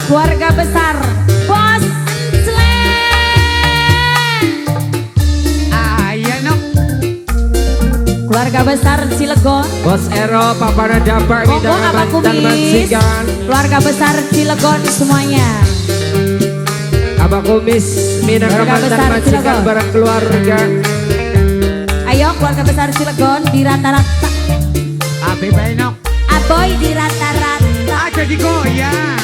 Keluarga besar Bos Sleng. Ayo nok. Keluarga besar Cilegon. Bos Ero, Papa Dapar, Monggo Abah Kumis. Keluarga besar Cilegon semuanya. Abah Kumis, Minang Keluarga besar Ramadan majikan Cilegon. bareng keluarga. Ayo keluarga besar Cilegon di rata-rata. Abi bae nok. Aboy di rata-rata. Aja digoyang.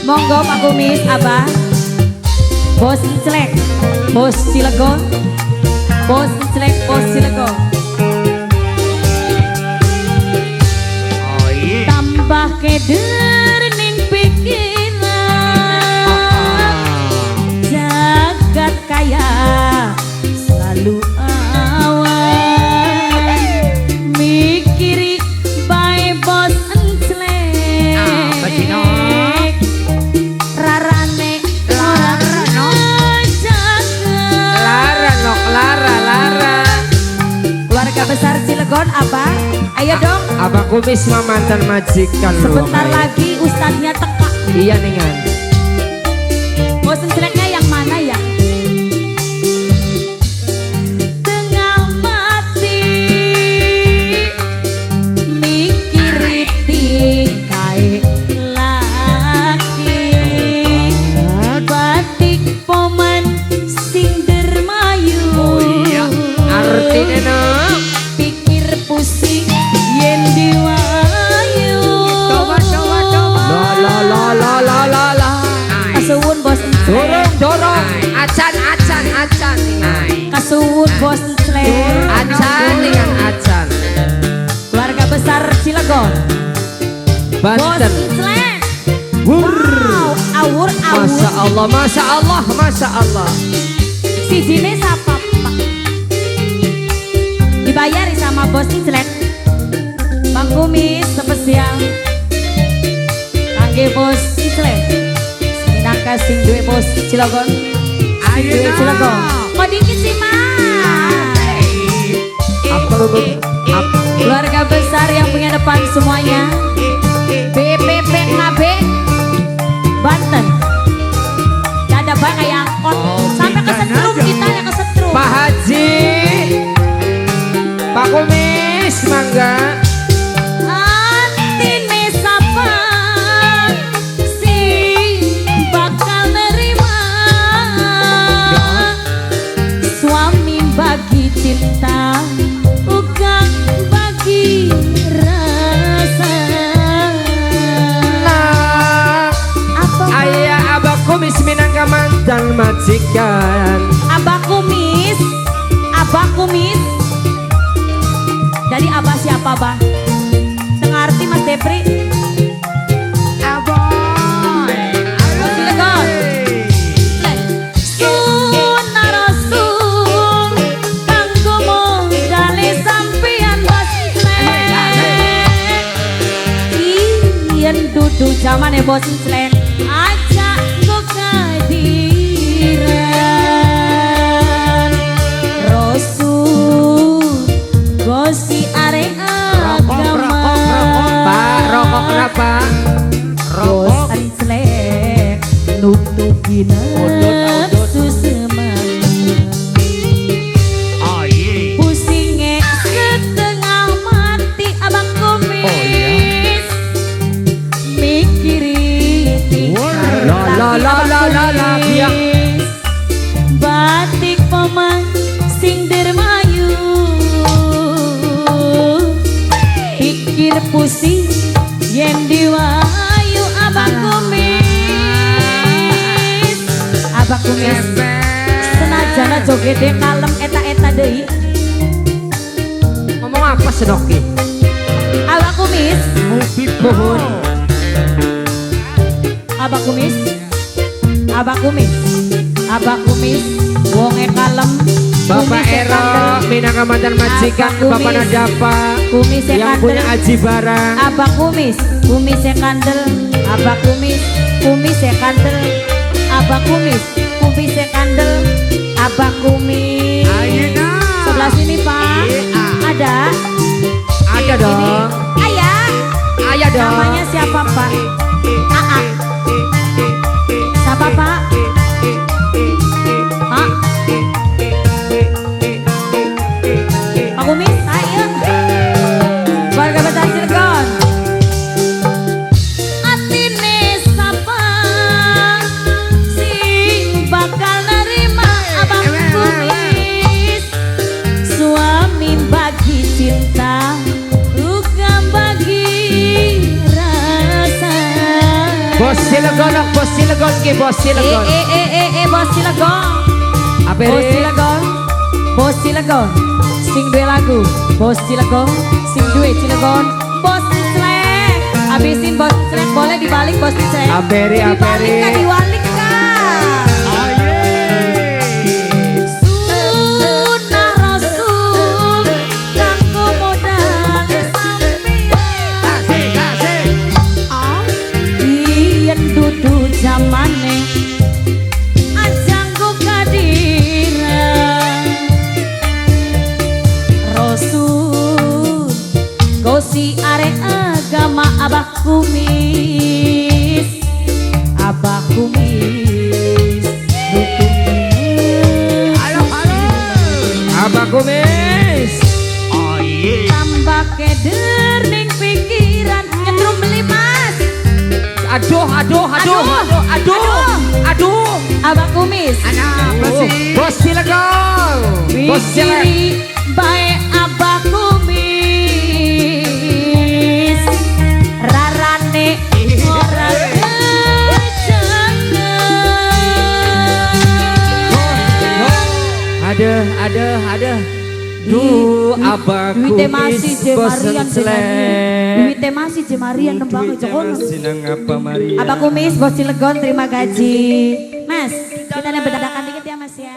Monggo Pak Kumis, Abah. Bos Sleng, Bos Cilegon. Bos Sleng, Bos Cilegon. Oh iya. Tambah keder ning pikiran. Jagat kaya selalu awan. Mikiri bae Bos Sleng. Apa sih, no? Rarane Lara, no? Lara nok, Lara. Keluarga besar Cilegon apa? Ayo dong. Abah Kumis mah mantan majikan lu. Sebentar lagi ustadznya teka. Iya ningan. Bos Slengnya yang mana ya? Tengah mati mikiri tingkai laki. Batik poman sing dermayu. Oh iya. Artinya nok. Pikir pusing yen diwayu. Coba. La. Kasuwun Bos Sleng. Dorong. Acan. Kasuwun Bos Sleng. Acan ningan acan. Keluarga besar Cilegon. Bos Banten. Sleng. Wur. Wow, awur. Masya Allah. Sijine sapa Pak? Dibayari sama Bos Sleng. Bang Kumis spesial kangge Bos Sleng. Minangka sing duwe Bos Cilegon. Ayo Duwe nok. Cilegon. Kok dikit sih Mas? Keluarga besar yang punya depan semuanya. BPPKB Banten. Gak ada banyak kayak angkot. Sampai kesetrum kita yang kesetrum. Pak Haji, Pak Kumis, mangga. Antine sapa sing bakal nerima suami bagi cinta uga bagi rasa. Apa Ayah Abah Kumis minangka mantan majikan. Abah Kumis? Jadi Abah siapa Bah? Tengah arti Mas Depri. Aboy. Bos Cilegon. Sunah Rasul kanggo modale sampean Bos Sleng. Yen dudu zamane Bos Sleng aja nggo kadiran. Rasul gosi are agama. Pak, rokok kenapa? Bos Sleng nutupi nafsu semangat. Oh iya. Pusingnya setengah mati Abang Kumis. Oh, iya. Mikiri tingkah La, biang. batik pemang sing dermayu. Pikir pusing yen diwayu Abang Kumis. Abang Kumis senajana jogede kalem eta-eta deui. Ngomong apa sedoki? Abang Kumis, Mohon. Abang Kumis, wonge kalem. Bapak Kumis Ero, kandel. minangka mantan majikan. Abah Bapak Kumis. Nadapa, Kumis yang kandel. punya aji barang. Abang Kumis kandel. Abang Kumis kandel. Abang Kumis kandel. Abang Kumis. Ayo nok. Sebelah sini Pak. Ada. Ada dong. Ayah. Ayah dong. Namanya siapa Pak? Bos Cilegon, bos Cilegon ki bos Cilegon. Bos Cilegon. Apa Bos ini? Cilegon. Bos Cilegon. Sing duwe lagu. Bos Cilegon. Sing duwe Cilegon. Bos Slek. Habisin bos Slek boleh dibalik bos Slek. Aperi, Dibalik aperi. kah diwalik kah? Sunah Rasul kanggo modal yen dudu zamane ajangku kadiran Rasul gosi arek agama abah kumis Abah Kumis. tambah keder ning pikiran nyetrum beli mas Aduh. abah kumis Bos Cilegon. Bos Cilegon. Mikiri bae abah kumis rarane ora Ada. Duh, Abah duite Kumis. masih je Marian Slek. duite masih je Marian nembang Jokono Sinang apa Maria? abah kumis bos Cilegon terima gaji mas kita ada bedakan dikit ya mas ya